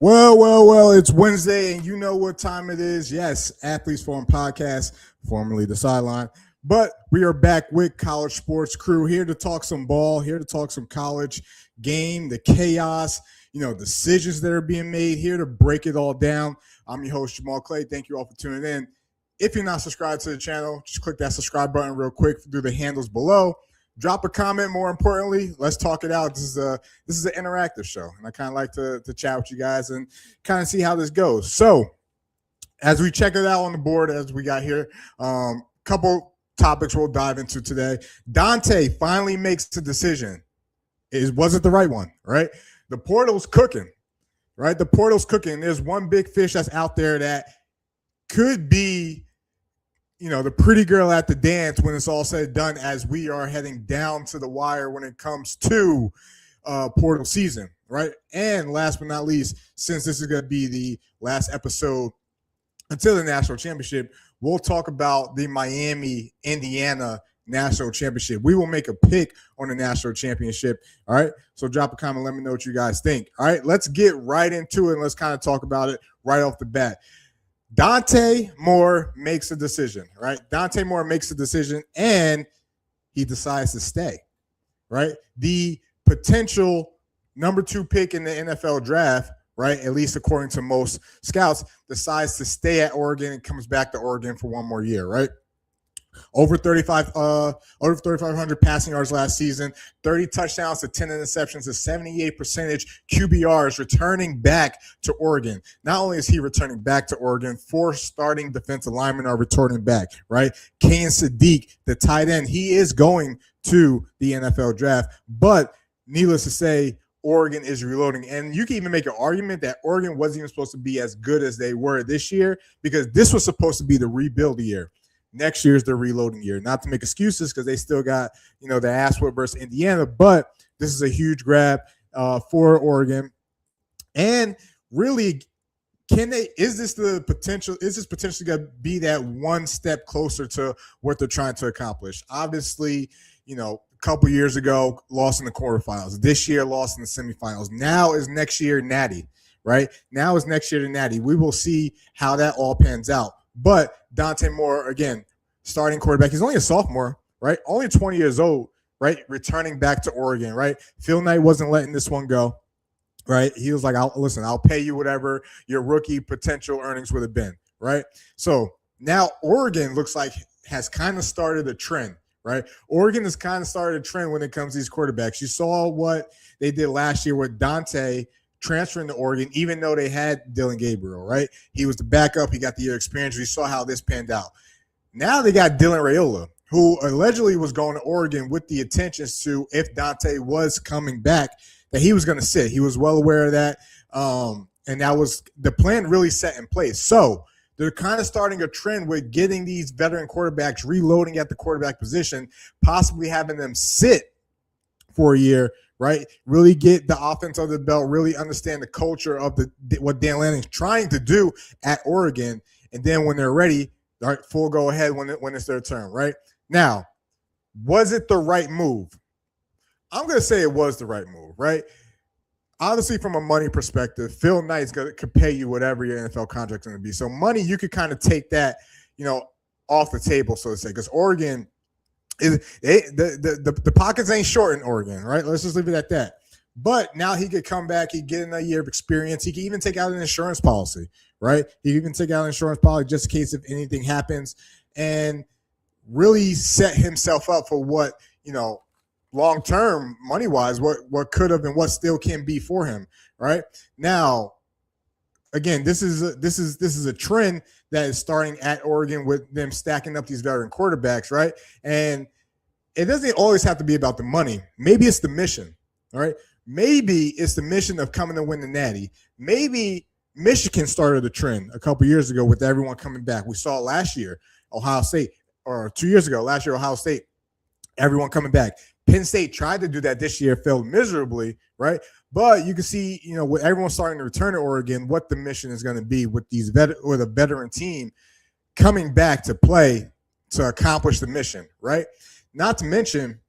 Well, it's Wednesday, and you know what time it is. Yes, Athletes Forum Podcast, formerly The Sideline. But we are back with College Sports Crew, here to talk some ball, here to talk some college game, the chaos, decisions that are being made, here to break it all down. I'm your host, Jamal Clay. Thank you all for tuning in. If you're not subscribed to the channel, just click that subscribe button real quick through the handles below. Drop a comment. More importantly, let's talk it out. This is an interactive show, and I kind of like to chat with you guys and kind of see how this goes. So, as we check it out on the board, as we got here, couple topics we'll dive into today. Dante finally makes a decision. Was it the right one? Right, the portal's cooking. Right, the portal's cooking. There's one big fish that's out there that could be, the pretty girl at the dance when it's all said and done, as we are heading down to the wire when it comes to portal season, right? And last but not least, since this is going to be the last episode until the national championship, we'll talk about the Miami, Indiana national championship. We will make a pick on the national championship, all right? So drop a comment, let me know what you guys think, all right? Let's get right into it, and let's kind of talk about it right off the bat. Dante Moore makes a decision, right? Dante Moore makes a decision, and he decides to stay, right? The potential number 2 pick in the NFL draft, right, at least according to most scouts, decides to stay at Oregon and comes back to Oregon for one more year, right? Over 3,500 passing yards last season, 30 touchdowns to 10 interceptions, a 78% QBRs, returning back to Oregon. Not only is he returning back to Oregon, 4 starting defensive linemen are returning back, right? Kane Sadiq, the tight end, he is going to the NFL draft. But needless to say, Oregon is reloading. And you can even make an argument that Oregon wasn't even supposed to be as good as they were this year, because this was supposed to be the rebuild year. Next year is the reloading year. Not to make excuses, because they still got, the ass whip versus Indiana, but this is a huge grab for Oregon. And really, is this potentially going to be that one step closer to what they're trying to accomplish? Obviously, a couple years ago, lost in the quarterfinals. This year, lost in the semifinals. Now is next year natty, right? Now is next year the natty. We will see how that all pans out. But Dante Moore, again, starting quarterback. He's only a sophomore, right? Only 20 years old, right? Returning back to Oregon, right? Phil Knight wasn't letting this one go, right? He was like, I'll pay you whatever your rookie potential earnings would have been, right? So now Oregon looks like has kind of started a trend, right? Oregon has kind of started a trend when it comes to these quarterbacks. You saw what they did last year with Dante transferring to Oregon, even though they had Dylan Gabriel, right? He was the backup. He got the year experience. We saw how this panned out. Now they got Dylan Raiola, who allegedly was going to Oregon with the intentions to, if Dante was coming back, that he was going to sit. He was well aware of that. And that was the plan really set in place. So they're kind of starting a trend with getting these veteran quarterbacks reloading at the quarterback position, possibly having them sit for a year, right? Really get the offense under the belt, really understand the culture of what Dan Lanning's trying to do at Oregon. And then when they're ready, all right, full go ahead when it's their turn, right? Now, was it the right move? I'm going to say it was the right move, right? Obviously, from a money perspective, Phil Knight's could pay you whatever your NFL contract's going to be. So money, you could kind of take that, off the table, so to say, because Oregon – the pockets ain't short in Oregon, right? Let's just leave it at that. But now he could come back. He get another year of experience. He can even take out an insurance policy, right? He can even take out an insurance policy just in case if anything happens, and really set himself up for what, long-term money-wise, what could have and what still can be for him, right? Now, again, this is a trend that is starting at Oregon with them stacking up these veteran quarterbacks, right? And it doesn't always have to be about the money. Maybe it's the mission, all right? Maybe it's the mission of coming to win the Natty. Maybe Michigan started a trend a couple years ago with everyone coming back. We saw it last year, Ohio State, or 2 years ago, last year, Ohio State, everyone coming back. Penn State tried to do that this year, failed miserably, right? But you can see, with everyone starting to return to Oregon, what the mission is going to be with with a veteran team coming back to play to accomplish the mission, right? Not to mention,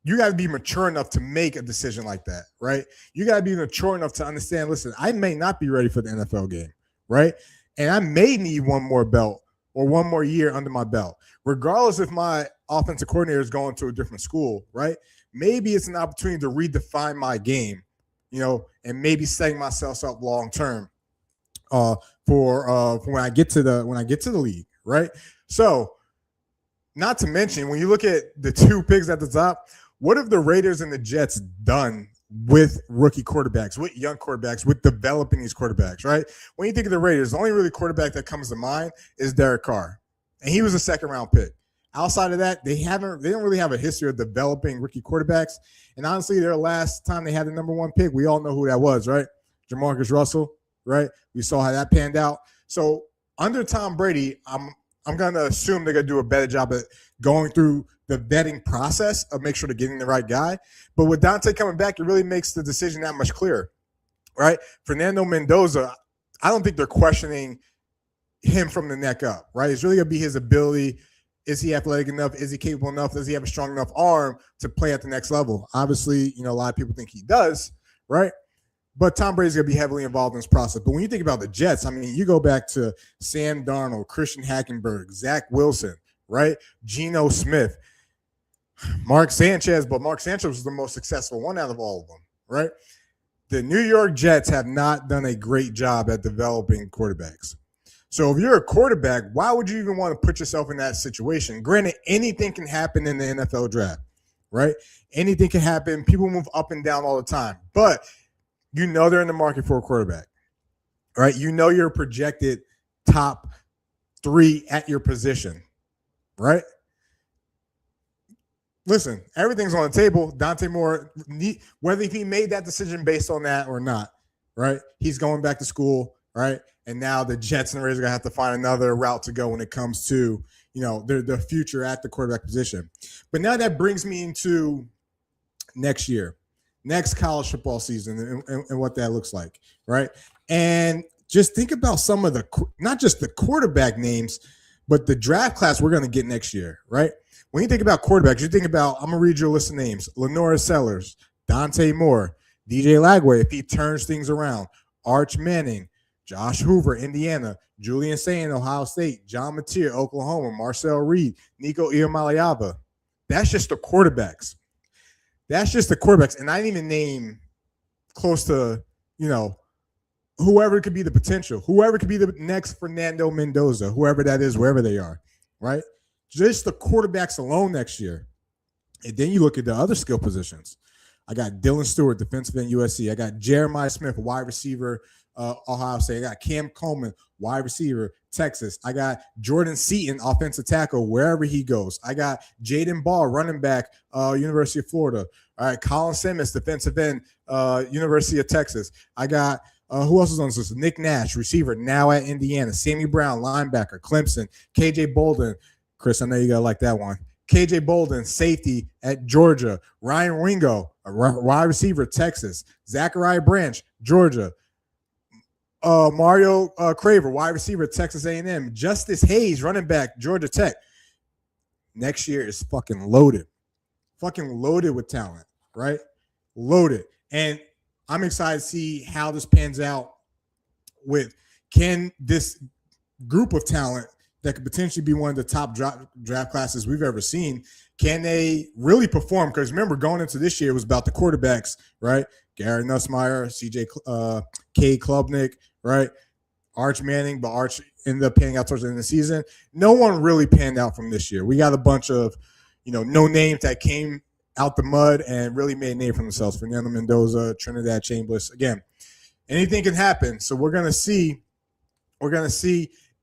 you got to be mature enough to make a decision like that, right? You got to be mature enough to understand, listen, I may not be ready for the NFL game, right? And I may need one more belt or one more year under my belt, regardless if my offensive coordinator is going to a different school, right? Maybe it's an opportunity to redefine my game, and maybe setting myself up long term for when I get to the league, right? So, not to mention, when you look at the two picks at the top, what have the Raiders and the Jets done with rookie quarterbacks, with young quarterbacks, with developing these quarterbacks, right? When you think of the Raiders, the only really quarterback that comes to mind is Derek Carr, and he was a second-round pick. Outside of that, they don't really have a history of developing rookie quarterbacks. And honestly, their last time they had the number one pick, we all know who that was, right? Jamarcus Russell, right? We saw how that panned out. So under Tom Brady, I'm going to assume they're going to do a better job at going through the vetting process of make sure they're getting the right guy. But with Dante coming back, it really makes the decision that much clearer, right? Fernando Mendoza, I don't think they're questioning him from the neck up, right? It's really going to be his ability. Is he athletic enough? Is he capable enough? Does he have a strong enough arm to play at the next level? Obviously, a lot of people think he does, right? But Tom Brady's going to be heavily involved in this process. But when you think about the Jets, I mean, you go back to Sam Darnold, Christian Hackenberg, Zach Wilson, right? Geno Smith, Mark Sanchez. But Mark Sanchez was the most successful one out of all of them, right? The New York Jets have not done a great job at developing quarterbacks. So if you're a quarterback, why would you even want to put yourself in that situation? Granted, anything can happen in the NFL draft, right? Anything can happen. People move up and down all the time. But they're in the market for a quarterback, right? You're projected top 3 at your position, right? Listen, everything's on the table. Dante Moore, whether he made that decision based on that or not, right? He's going back to school, right? And now the Jets and the Raiders are going to have to find another route to go when it comes to, the future at the quarterback position. But now that brings me into next year, next college football season and what that looks like, right? And just think about some of not just the quarterback names, but the draft class we're going to get next year, right? When you think about quarterbacks, you think about, I'm going to read your list of names: Lenora Sellers, Dante Moore, DJ Lagway, if he turns things around, Arch Manning, Josh Hoover, Indiana, Julian Sayin, Ohio State, John Mateer, Oklahoma, Marcel Reed, Nico Iamaleava. That's just the quarterbacks. And I didn't even name close to, whoever could be the potential, whoever could be the next Fernando Mendoza, whoever that is, wherever they are, right? Just the quarterbacks alone next year. And then you look at the other skill positions. I got Dylan Stewart, defensive end, USC. I got Jeremiah Smith, wide receiver, Ohio State. I got Cam Coleman, wide receiver, Texas. I got Jordan Seaton, offensive tackle, wherever he goes. I got Jaden Ball, running back, University of Florida. All right, Colin Simmons, defensive end, University of Texas. I got who else is on this list? Nick Nash, receiver, now at Indiana. Sammy Brown, linebacker, Clemson. KJ Bolden, Chris, I know you gotta like that one. KJ Bolden, safety at Georgia. Ryan Ringo, a wide receiver, Texas. Zachariah Branch, Georgia. Mario Craver, wide receiver, Texas A&M. Justice Hayes, running back, Georgia Tech. Next year is fucking loaded with talent, right? Loaded. And I'm excited to see how this pans out can this group of talent that could potentially be one of the top draft classes we've ever seen, can they really perform? Because remember, going into this year, it was about the quarterbacks, right? Gary Nussmeier, Cade Klubnik, right? Arch Manning, but Arch ended up panning out towards the end of the season. No one really panned out from this year. We got a bunch of, no names that came out the mud and really made a name for themselves. Fernando Mendoza, Trinidad Chambers. Again, anything can happen. So we're gonna see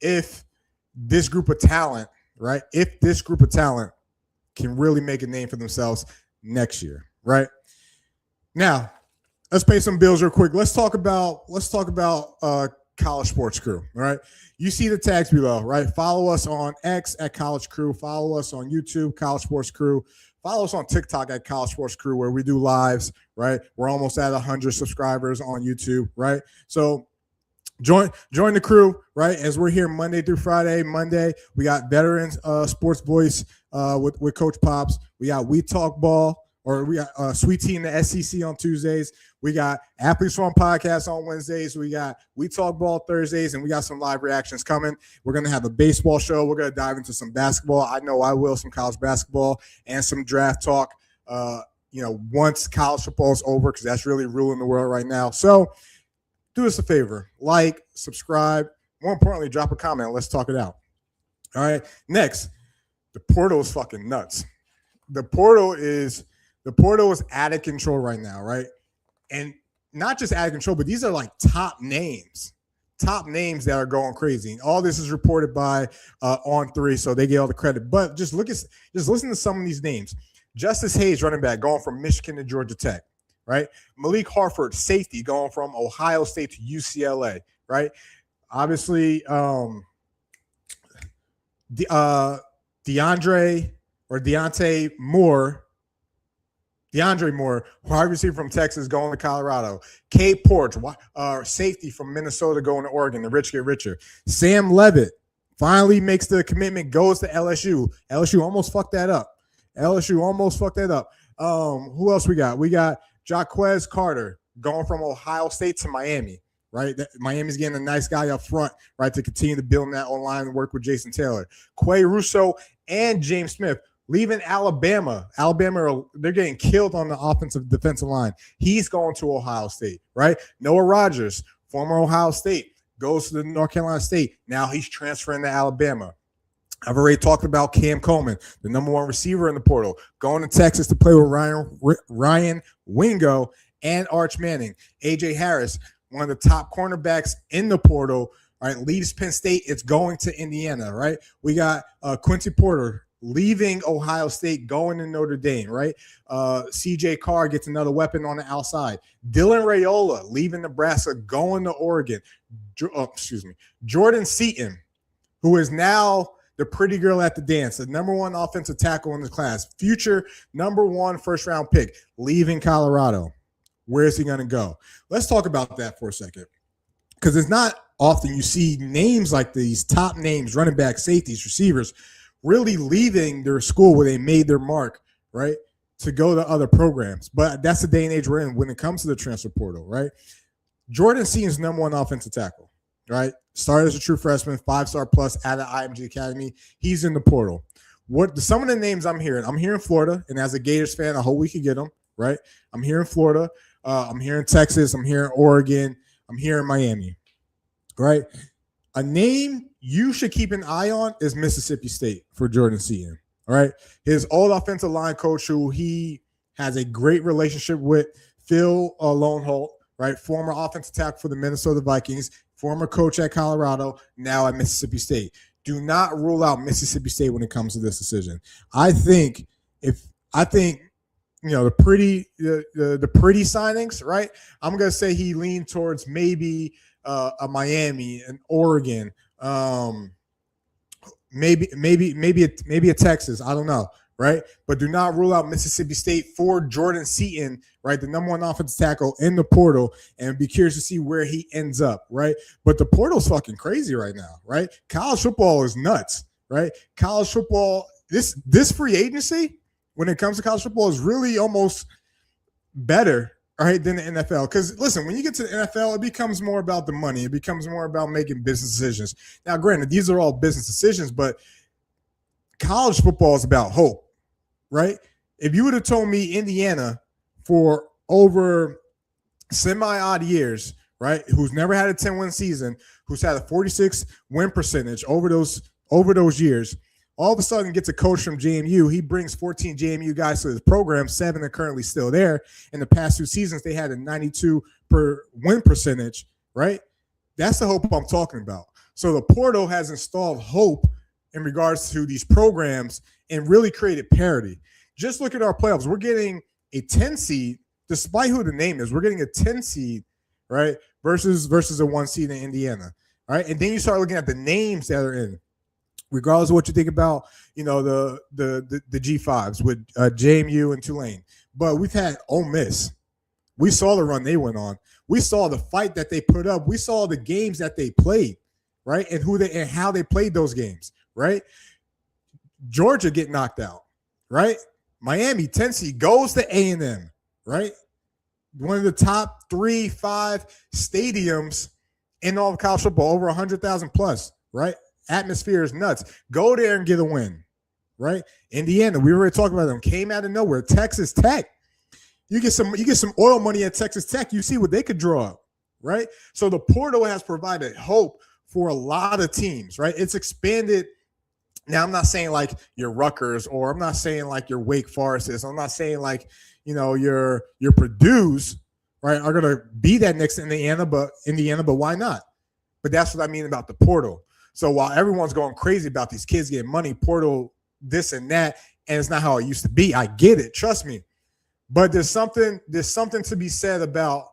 if this group of talent, right? If this group of talent can really make a name for themselves next year, right? Now, let's pay some bills real quick. Let's talk about College Sports Crew, all right? You see the tags below, right? Follow us on X at College Crew. Follow us on YouTube, College Sports Crew. Follow us on TikTok at College Sports Crew, where we do lives, right? We're almost at 100 subscribers on YouTube, right? So join the crew, right? As we're here Monday through Friday. Monday, we got Veterans Sports Voice with Coach Pops. We got We Talk Ball, or we got Sweet Tea in the SEC on Tuesdays. We got Athletes Forum Podcast on Wednesdays. We got We Talk Ball Thursdays, and we got some live reactions coming. We're going to have a baseball show. We're going to dive into some basketball. I know I will, some college basketball and some draft talk, once college football is over, because that's really ruling the world right now. So do us a favor. Like, subscribe. More importantly, drop a comment. Let's talk it out. All right. Next, the portal is fucking nuts. The portal is out of control right now, right? And not just out of control, but these are like top names that are going crazy. And all this is reported by On3, so they get all the credit. But just listen to some of these names. Justice Hayes, running back, going from Michigan to Georgia Tech, right? Malik Harford, safety, going from Ohio State to UCLA, right? Obviously, DeAndre Moore, wide receiver from Texas, going to Colorado. Cade Porch, safety from Minnesota, going to Oregon. The rich get richer. Sam Levitt finally makes the commitment, goes to LSU. LSU almost fucked that up. Who else we got? We got Jaquez Carter going from Ohio State to Miami, right? Miami's getting a nice guy up front, right, to continue to build that online and work with Jason Taylor. Quay Russo and James Smith leaving Alabama. They're getting killed on the offensive defensive line. He's going to Ohio State, right? Noah Rogers, former Ohio State, goes to the North Carolina State. Now he's transferring to Alabama. I've already talked about Cam Coleman, the number one receiver in the portal, going to Texas to play with Ryan Wingo and Arch Manning. AJ Harris, one of the top cornerbacks in the portal, right, leaves Penn State. It's going to Indiana, right? We got Quincy Porter leaving Ohio State, going to Notre Dame, right? CJ Carr gets another weapon on the outside. Dylan Raiola leaving Nebraska, going to Oregon. Jordan Seaton, who is now the pretty girl at the dance, the number one offensive tackle in the class, future number one first-round pick, leaving Colorado. Where is he going to go? Let's talk about that for a second, because it's not often you see names like these, top names, running back, safeties, receivers, really leaving their school where they made their mark, right, to go to other programs. But that's the day and age we're in when it comes to the transfer portal, right? Jordan Seaton's number one offensive tackle, right? Started as a true freshman, 5-star plus at the IMG Academy. He's in the portal. Some of the names I'm hearing Florida, and as a Gators fan, I hope we can get them, right? I'm hearing Florida. I'm hearing Texas. I'm hearing Oregon. I'm hearing Miami, right? A name you should keep an eye on is Mississippi State for Jordan Seaton, all right? His old offensive line coach, who he has a great relationship with, Phil Loneholt, right? Former offensive tackle for the Minnesota Vikings, former coach at Colorado, now at Mississippi State. Do not rule out Mississippi State when it comes to this decision. I think the pretty signings, right? I'm gonna say he leaned towards maybe a Miami, an Oregon, maybe a Texas. I don't know, right? But do not rule out Mississippi State for Jordan Seaton, right? The number one offensive tackle in the portal, and be curious to see where he ends up, right? But the portal's fucking crazy right now, right? College football is nuts, right? College football, this free agency, when it comes to college football, is really almost better, right, than the NFL. Because, listen, when you get to the NFL, it becomes more about the money. It becomes more about making business decisions. Now, granted, these are all business decisions, but college football is about hope, right? If you would have told me Indiana for over semi-odd years, right, who's never had a 10-win season, who's had a 46-win percentage over those years, all of a sudden gets a coach from JMU. He brings 14 JMU guys to his program. 7 are currently still there. In the past 2 seasons, they had a 92 per win percentage, right? That's the hope I'm talking about. So the portal has installed hope in regards to these programs and really created parity. Just look at our playoffs. We're getting a 10 seed, despite who the name is. We're getting a 10 seed, right, versus a 1 seed in Indiana, all right? And then you start looking at the names that are in. Regardless of what you think about, the G5s with JMU and Tulane. But we've had Ole Miss. We saw the run they went on. We saw the fight that they put up. We saw the games that they played, right? And how they played those games, right? Georgia get knocked out, right? Miami, Tennessee goes to A&M, right? One of the top 3-5 stadiums in all of college football, over 100,000 plus, right? Atmosphere is nuts. Go there and get a win, right? Indiana, we already talked about them, came out of nowhere. Texas Tech, you get some oil money at Texas Tech, you see what they could draw up, right? So the portal has provided hope for a lot of teams, right? It's expanded. Now, I'm not saying like your Rutgers, or I'm not saying like your Wake Forest. I'm not saying like, your Purdue's, right, are going to be that next Indiana, but why not? But that's what I mean about the portal. So while everyone's going crazy about these kids getting money, portal, this and that, and it's not how it used to be. I get it. Trust me. But there's something to be said about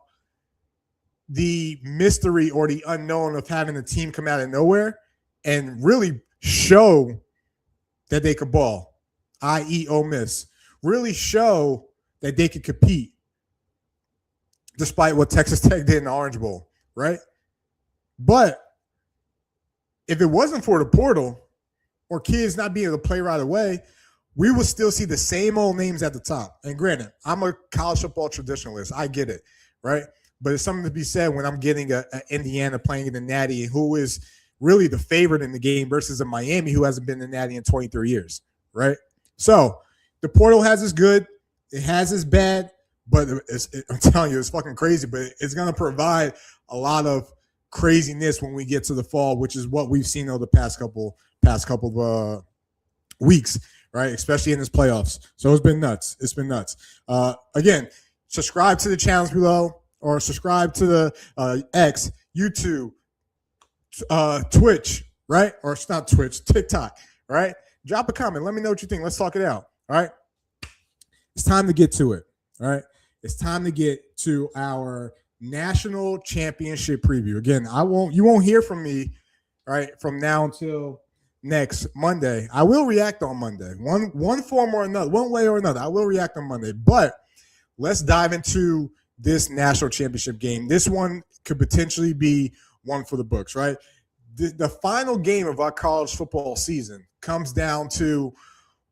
the mystery or the unknown of having a team come out of nowhere and really show that they could ball, i.e. Ole Miss. Really show that they could compete despite what Texas Tech did in the Orange Bowl, right? But if it wasn't for the portal or kids not being able to play right away, we would still see the same old names at the top. And granted, I'm a college football traditionalist. I get it, right? But it's something to be said when I'm getting a Indiana playing in the Natty, who is really the favorite in the game, versus a Miami who hasn't been in the Natty in 23 years, right? So the portal has its good, it has its bad, but I'm telling you, it's fucking crazy. But it's going to provide a lot of craziness when we get to the fall, which is what we've seen over the past couple weeks, right? Especially in this playoffs. So it's been nuts. Again, subscribe to the channels below, or subscribe to the X, YouTube, Twitch, right? Or it's not Twitch, TikTok, right? Drop a comment. Let me know what you think. Let's talk it out. All right. It's time to get to it. All right. It's time to get to our national championship preview. Again, you won't hear from me, right, from now until next Monday. I will react on Monday. One form or another, one way or another. I will react on Monday. But let's dive into this national championship game. This one could potentially be one for the books, right? The final game of our college football season comes down to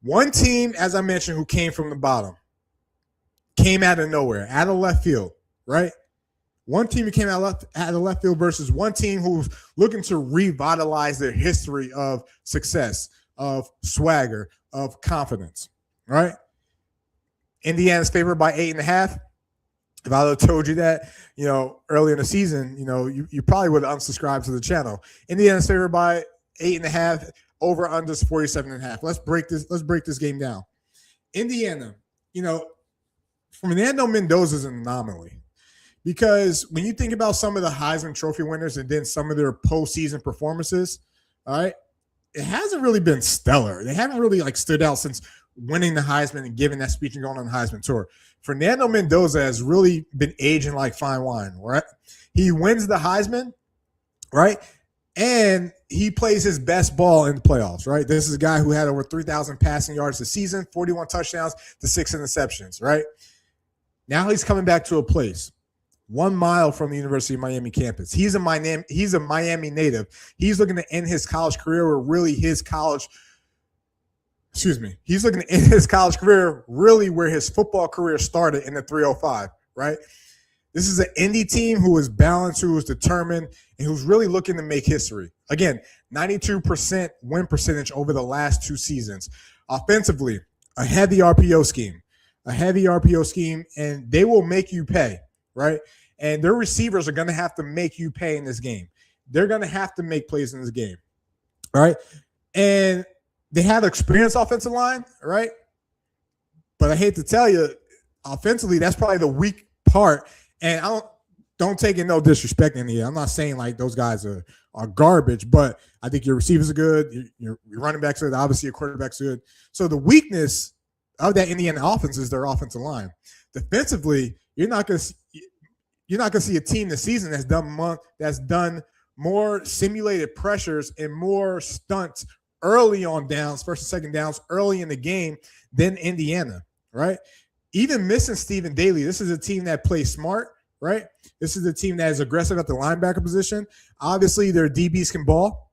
one team, as I mentioned, who came from the bottom, came out of nowhere, out of left field, right? One team who came out of left field versus one team who's looking to revitalize their history of success, of swagger, of confidence, right? Indiana's favored by 8.5. If I would have told you that, early in the season, you probably would have unsubscribed to the channel. Indiana's favored by 8.5, over under 47.5. Let's break this game down. Indiana, Fernando Mendoza is an anomaly, because when you think about some of the Heisman Trophy winners and then some of their postseason performances, all right, it hasn't really been stellar. They haven't really stood out since winning the Heisman and giving that speech and going on the Heisman tour. Fernando Mendoza has really been aging like fine wine, right? He wins the Heisman, right? And he plays his best ball in the playoffs, right? This is a guy who had over 3,000 passing yards this season, 41 touchdowns to 6 interceptions, right? Now he's coming back to a place 1 mile from the University of Miami campus. He's a Miami native. He's looking to end his college career where really he's looking to end his college career really where his football career started in the 305, right? This is an Indy team who is balanced, who is determined, and who's really looking to make history. Again, 92% win percentage over the last 2 seasons. Offensively, a heavy RPO scheme, and they will make you pay, right? And their receivers are going to have to make you pay in this game. They're going to have to make plays in this game, all right? And they have experienced offensive line, right? But I hate to tell you, offensively, that's probably the weak part. And don't take it no disrespect in here. I'm not saying those guys are garbage, but I think your receivers are good. Your running backs are good. Obviously, your quarterback's good. So the weakness of that Indiana offense is their offensive line. Defensively, you're not going to see a team this season that's done more simulated pressures and more stunts early on downs, first and second downs, early in the game than Indiana, right? Even missing Stephen Daly, this is a team that plays smart, right? This is a team that is aggressive at the linebacker position. Obviously, their DBs can ball,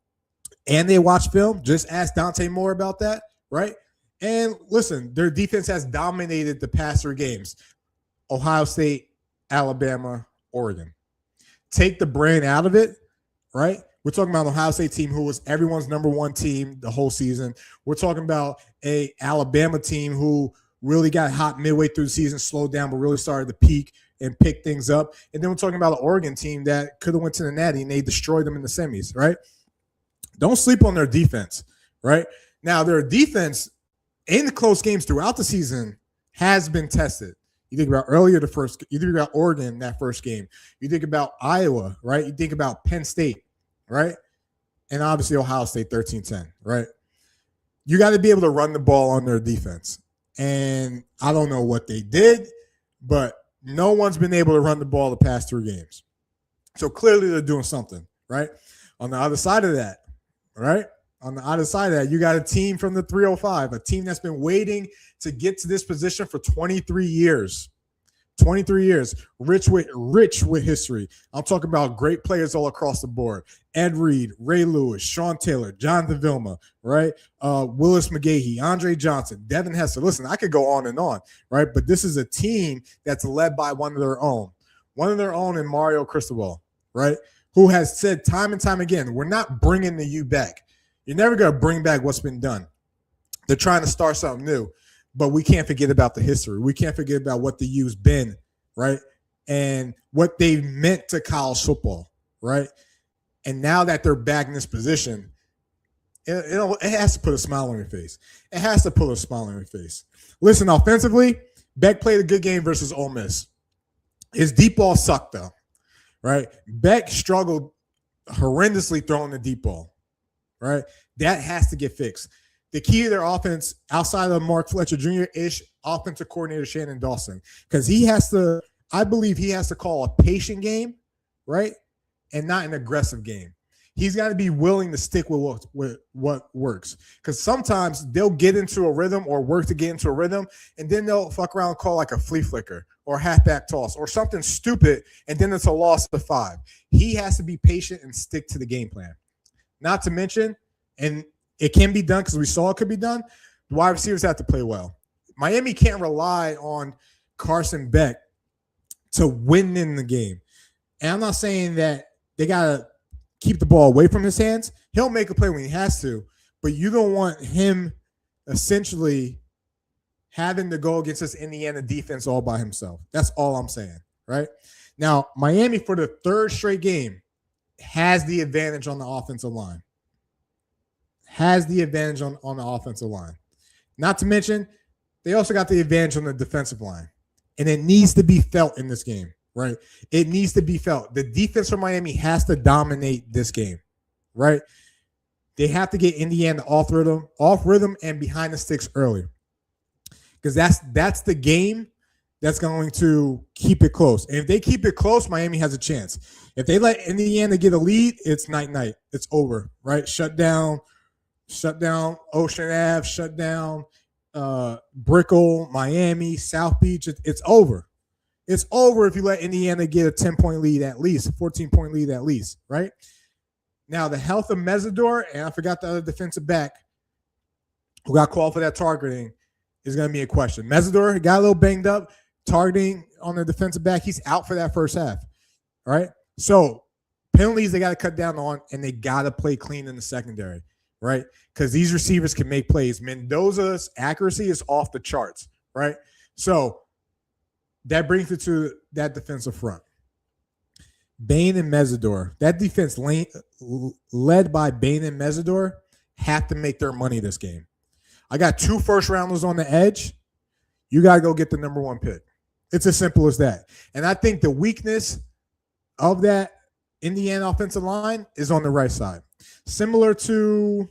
and they watch film. Just ask Dante Moore about that, right? And listen, their defense has dominated the past 3 games: Ohio State, Alabama, Oregon. Take the brain out of it, right? We're talking about an Ohio State team who was everyone's number one team the whole season. We're talking about a Alabama team who really got hot midway through the season, slowed down, but really started to peak and pick things up. And then we're talking about an Oregon team that could have went to the Natty and they destroyed them in the semis, right? Don't sleep on their defense, right? Now, their defense in the close games throughout the season has been tested. You think about you think about Oregon, that first game. You think about Iowa, right? You think about Penn State, right? And obviously Ohio State 13-10, right? You got to be able to run the ball on their defense. And I don't know what they did, but no one's been able to run the ball the past 3 games. So clearly they're doing something, right? On the other side of that, right? On the other side of that, you got a team from the 305, a team that's been waiting to get to this position for 23 years. 23 years, rich with history. I'm talking about great players all across the board. Ed Reed, Ray Lewis, Sean Taylor, Jonathan Vilma, right? Willis McGahee, Andre Johnson, Devin Hester. Listen, I could go on and on, right? But this is a team that's led by one of their own in Mario Cristobal, right? Who has said time and time again, we're not bringing the U back. You're never going to bring back what's been done. They're trying to start something new. But we can't forget about the history. We can't forget about what the U's been, right? And what they've meant to college football, right? And now that they're back in this position, it has to put a smile on your face. It has to put a smile on your face. Listen, offensively, Beck played a good game versus Ole Miss. His deep ball sucked, though, right? Beck struggled horrendously throwing the deep ball, right? That has to get fixed. The key to their offense, outside of Mark Fletcher Jr.-ish, offensive coordinator Shannon Dawson, because I believe he has to call a patient game, right, and not an aggressive game. He's got to be willing to stick with what works, because sometimes they'll get into a rhythm or work to get into a rhythm, and then they'll fuck around and call like a flea flicker or a halfback toss or something stupid, and then it's a loss of 5. He has to be patient and stick to the game plan. Not to mention, and it can be done because we saw it could be done, the wide receivers have to play well. Miami can't rely on Carson Beck to win in the game. And I'm not saying that they got to keep the ball away from his hands. He'll make a play when he has to, but you don't want him essentially having to go against this Indiana defense all by himself. That's all I'm saying, right? Now, Miami, for the 3rd straight game, has the advantage on the offensive line. Has the advantage on the offensive line. Not to mention, they also got the advantage on the defensive line. And it needs to be felt in this game, right? It needs to be felt. The defense for Miami has to dominate this game, right? They have to get Indiana off rhythm and behind the sticks early. Because that's the game that's going to keep it close. And if they keep it close, Miami has a chance. If they let Indiana get a lead, it's night-night. It's over, right? Shut down Ocean Ave, shut down Brickell, Miami, South Beach. It's over. It's over if you let Indiana get a 10-point lead at least, a 14-point lead at least, right? Now, the health of Mesidor, and I forgot the other defensive back who got called for that targeting, is going to be a question. Mesidor got a little banged up, targeting on the defensive back. He's out for that first half, right? So penalties they got to cut down on, and they got to play clean in the secondary, right? Because these receivers can make plays. Mendoza's accuracy is off the charts, right? So that brings it to that defensive front. Bain and Mesidor. That defense led by Bain and Mesidor have to make their money this game. I got 2 first-rounders on the edge. You got to go get the number 1 pick. It's as simple as that. And I think the weakness of that Indiana offensive line is on the right side. Similar to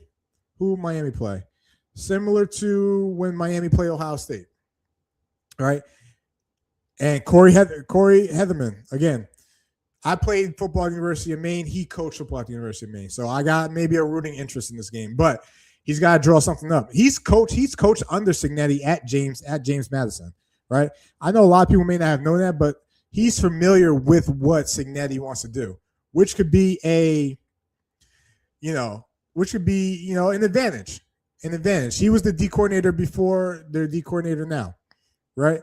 who Miami play. Similar to when Miami played Ohio State. All right? And Corey Heatherman, again, I played football at the University of Maine. He coached football at the University of Maine. So I got maybe a rooting interest in this game. But he's got to draw something up. He's coached under Cignetti at James Madison, right? I know a lot of people may not have known that, but he's familiar with what Cignetti wants to do, which could be an advantage. an advantage. He was the D coordinator before they're D coordinator now, right?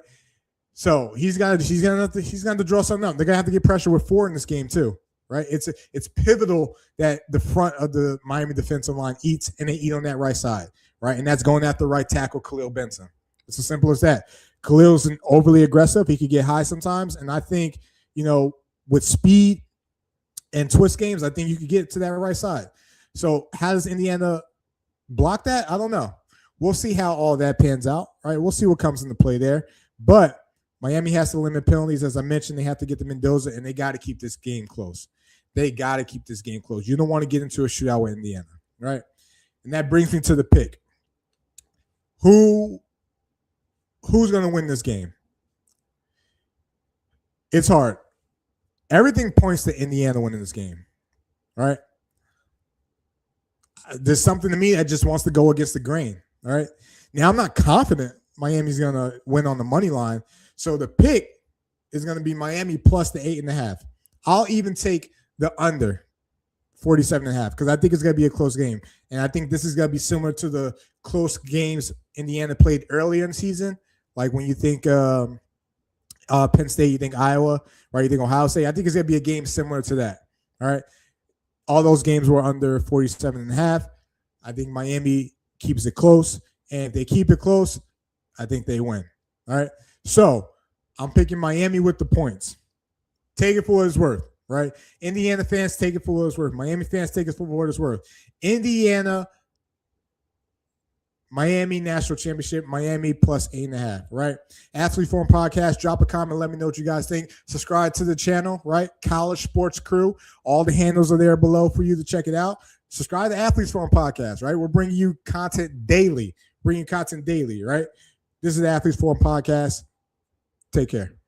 So he's got to draw something up. They're gonna have to get pressure with 4 in this game too, right? It's pivotal that the front of the Miami defensive line eats, and they eat on that right side, right? And that's going after right tackle Khalil Benson. It's as simple as that. Khalil's overly aggressive. He could get high sometimes, and I think with speed and twist games, I think you could get to that right side. So how does Indiana block that? I don't know. We'll see how all that pans out, right? We'll see what comes into play there, but Miami has to limit penalties. As I mentioned, they have to get the Mendoza, and they got to keep this game close. They got to keep this game close. You don't want to get into a shootout with Indiana, right? And that brings me to the pick. Who's going to win this game? It's hard. Everything points to Indiana winning this game, right? There's something to me that just wants to go against the grain, all right? Now, I'm not confident Miami's going to win on the money line. So the pick is going to be Miami plus the 8.5. I'll even take the under 47.5 because I think it's going to be a close game. And I think this is going to be similar to the close games Indiana played earlier in the season. Like when you think Penn State, you think Iowa, right? You think Ohio State. I think it's going to be a game similar to that. All right. All those games were under 47.5. I think Miami keeps it close. And if they keep it close, I think they win. All right. So I'm picking Miami with the points. Take it for what it's worth, right? Indiana fans, take it for what it's worth. Miami fans, take it for what it's worth. Indiana, Miami National Championship, Miami plus 8.5, right? Athlete Forum Podcast, drop a comment, let me know what you guys think. Subscribe to the channel, right? College Sports Crew. All the handles are there below for you to check it out. Subscribe to Athletes Forum Podcast, right? We're bringing you content daily, right? This is the Athletes Forum Podcast. Take care.